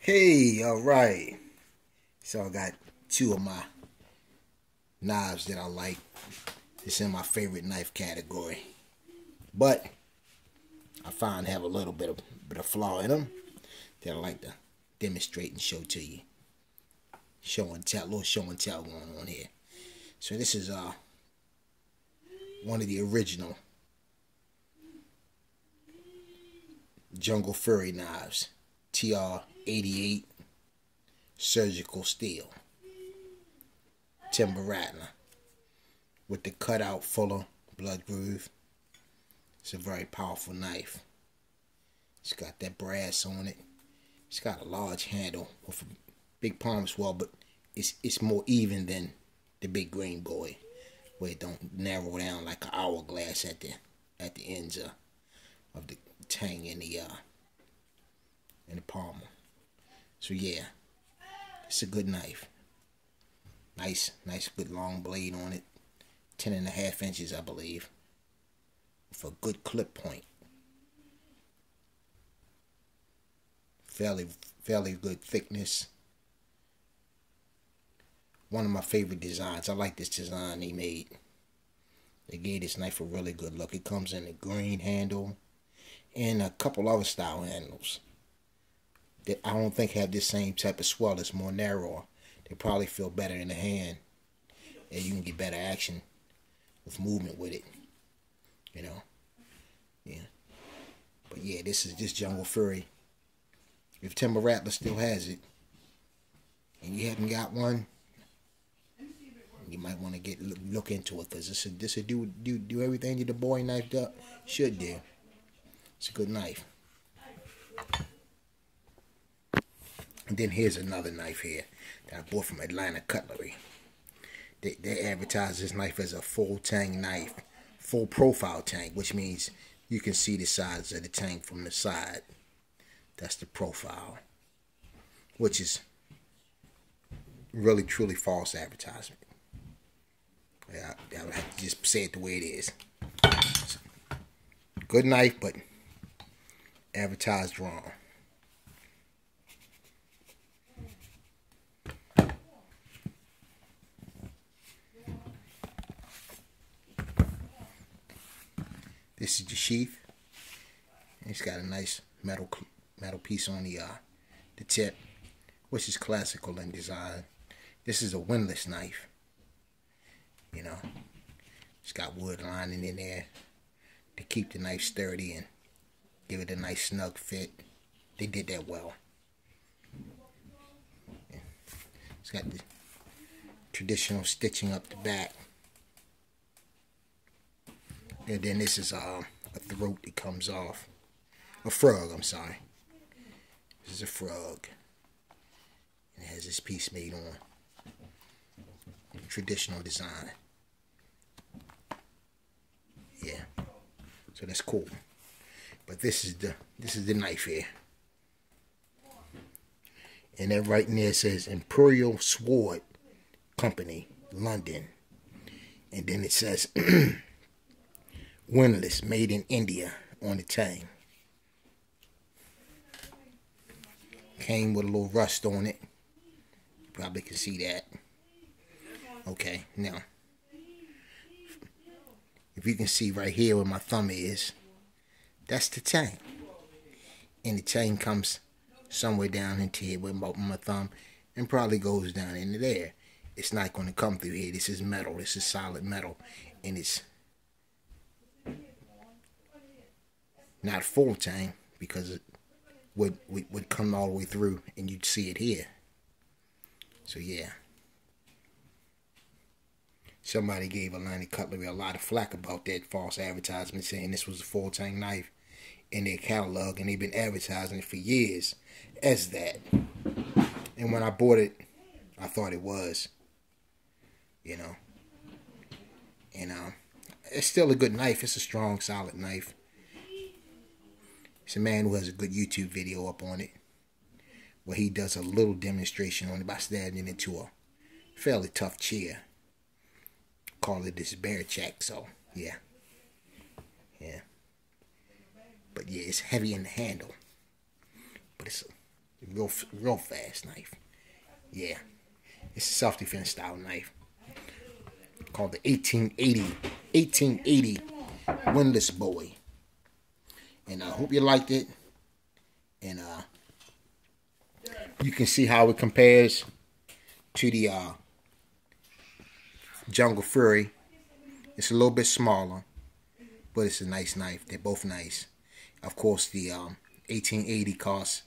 Hey, alright. So I got two of my knives that I like. It's in my favorite knife category. But I find have a little bit of flaw in them that I like to demonstrate and show to you. Show and tell, a little show and tell going on here. So this is one of the original Jungle Fury knives. TR-88 surgical steel. Timber Rattler. With the cutout fuller blood groove. It's a very powerful knife. It's got that brass on it. It's got a large handle with a big palm swell, but it's more even than the big green boy, where it don't narrow down like an hourglass at the ends of the tang and the palm. So yeah, it's a good knife. Nice good long blade on it. 10.5 inches, I believe, with a good clip point. Fairly good thickness. One of my favorite designs. I like this design they made. They gave this knife a really good look. It comes in a green handle and a couple other style handles that I don't think have this same type of swell. It's more narrower. They probably feel better in the hand, and you can get better action with movement with it. You know, yeah. But yeah, this is just Jungle Fury. If Timber Rattler still has it, and you haven't got one, you might want to look into it, because this will do everything that the Bowie Knife should do. It's a good knife. And then here's another knife here that I bought from Atlanta Cutlery. They advertise this knife as a full tang knife, full profile tang, which means you can see the sides of the tang from the side. That's the profile, which is really truly false advertisement. Yeah, I would have to just say it the way it is. Good knife, but advertised wrong. This is the sheath. It's got a nice metal piece on the tip, which is classical in design. This is a windlass knife. You know, it's got wood lining in there to keep the knife sturdy and give it a nice snug fit. They did that well. It's got the traditional stitching up the back. And then this is a throat that comes off. A frog, I'm sorry. This is a frog. It has this piece made on. Traditional design. Yeah. So that's cool. But this is the knife here. And that right in there says Imperial Sword Company, London. And then it says Windlass, made in India, on the tang. Came with a little rust on it. You probably can see that. Okay, now, if you can see right here where my thumb is, that's the tang. And the tang comes somewhere down into here with my thumb and probably goes down into there. It's not going to come through here. This is metal. This is solid metal. And it's not full tang, because it would come all the way through and you'd see it here. So yeah. Somebody gave Atlanta Cutlery a lot of flack about that false advertisement, saying this was a full tang knife in their catalog, and they've been advertising it for years as that. And when I bought it, I thought it was, you know. And it's still a good knife. It's a strong, solid knife. It's a man who has a good YouTube video up on it, where he does a little demonstration on it by standing into a fairly tough chair. Call it this bear check. So yeah. But yeah, it's heavy in the handle, but Real fast knife. Yeah, it's a self-defense style knife called the 1880 Windlass Bowie. And I hope you liked it. And you can see how it compares to the Jungle Fury. It's a little bit smaller, but it's a nice knife. They're both nice. Of course, the 1880 costs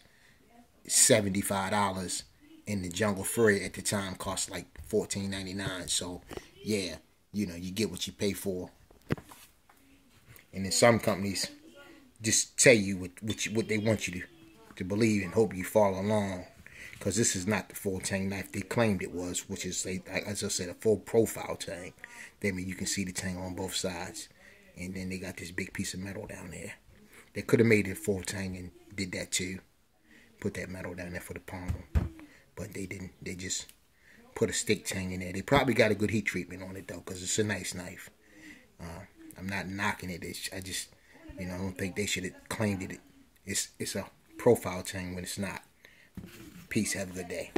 $75, and the Jungle Fury at the time cost like $14.99. So yeah, you know, you get what you pay for. And then some companies just tell you what they want you to believe and hope you follow along. Because this is not the full tang knife they claimed it was, which is, as I said, a full profile tang. That means you can see the tang on both sides. And then they got this big piece of metal down there. They could have made it full tang and did that too. Put that metal down there for the pommel. But they didn't. They just put a stick tang in there. They probably got a good heat treatment on it though, because it's a nice knife. I'm not knocking it. I just, you know, I don't think they should have claimed it. It's a profile tang when it's not. Peace. Have a good day.